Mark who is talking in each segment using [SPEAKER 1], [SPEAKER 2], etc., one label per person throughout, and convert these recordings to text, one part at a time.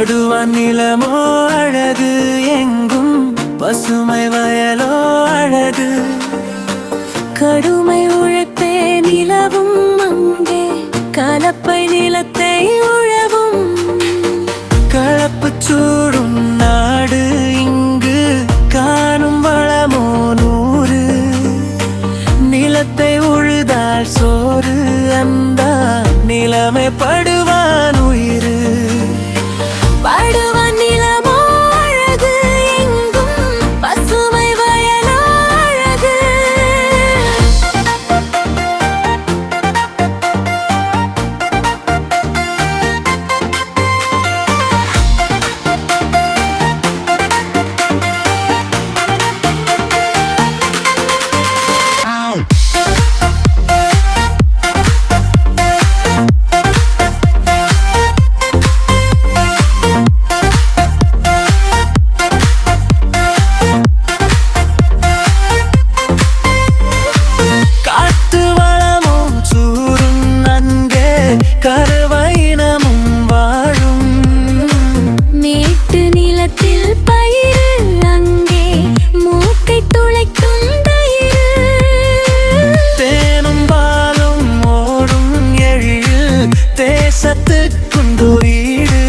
[SPEAKER 1] படுவான் நிலமோ அழகு, எங்கும் பசுமை வயலோ அழகு.
[SPEAKER 2] கடுமை உழைப்பே நிலவும் அங்கே, கலப்பை நிலத்தை உழவும்.
[SPEAKER 1] கலப்பு சூடும் நாடு இங்கு, காணும் வளமோ 100. நிலத்தை உழுதால் சோறு, அந்த நிலமே படுவான் உயிர்.
[SPEAKER 2] படுவான் நிலமோ அழகு, எங்கும் பசுமை வயலோ அழகு.
[SPEAKER 1] கருவையினமும் வாழும்
[SPEAKER 2] மேட்டு நிலத்தில் பயிர் அங்கே, மூக்கை துளைக்கும் தயிர்.
[SPEAKER 1] தேனும் பாலும் ஓடும் எழில், தேசத்துக்குண்டு வீடு.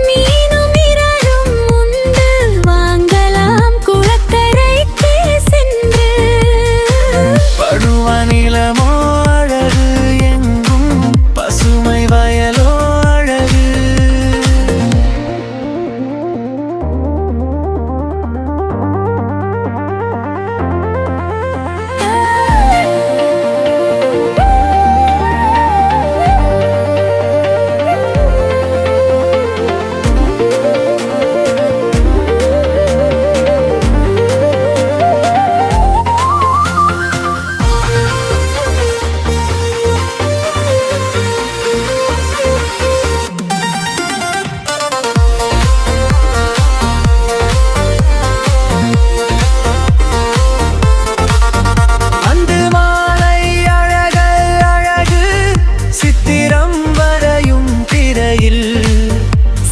[SPEAKER 2] மீனும் இறாலும் உண்டு, வாங்கலாம் குளக்கரைக்கே சென்று.
[SPEAKER 1] படுவான் நிலமோ அழகு, எங்கும் பசுமை வயலோ அழகு.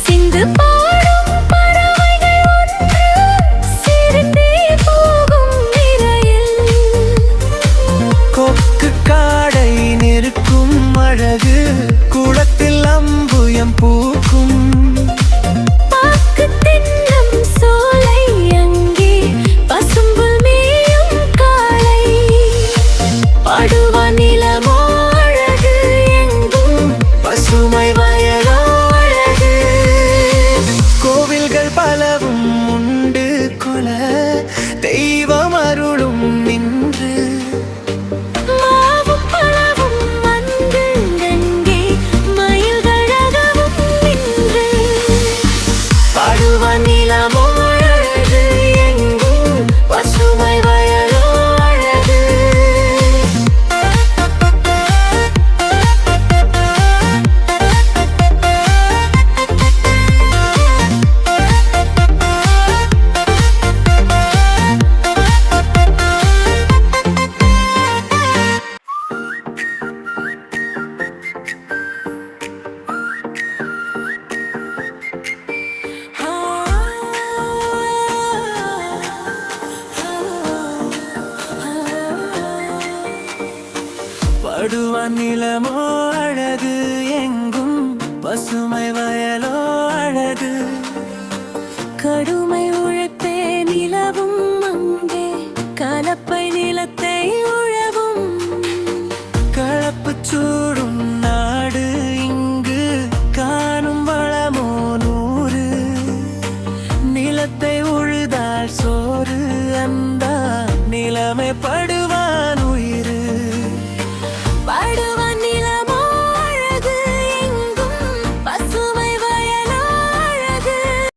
[SPEAKER 2] சிந்து பாடும் பறவைகள் ஒன்று, சிறுத்தே போகும் நிரையில்.
[SPEAKER 1] கொக்கு காடை நிற்கும் அழகு, குளத்தில் அம்புயம் பூக்கும்.
[SPEAKER 2] பாக்கு தின்னும் சோலை அங்கே, பசும்புல் மேயும் காளை. படுவான் நிலமோ அழகு, எங்கும்
[SPEAKER 1] பசுமை வயலோ அழகு. கோவில்கள் பலவும் உண்டு, குல தெய்வம் அருளும் நின்று.
[SPEAKER 2] மாவும் பழவும் வந்து கங்கே, மயில்கள் அகவும் நின்று.
[SPEAKER 1] படுவான் நிலமோ அழகு, எங்கும் பசுமை வயலோ அழகு. படுவான் நிலமோ அழகு, எங்கும் பசுமை வயலோ அழகு.
[SPEAKER 2] கடுமை உழைப்பே நிலவும் அங்கே, கலப்பை நிலத்தை உழவும்.
[SPEAKER 1] கலப்பு சூடும் நாடு இங்கு, காணும் வளமோ 100. நிலத்தை உழுதால் சோறு, அந்த நிலமே படு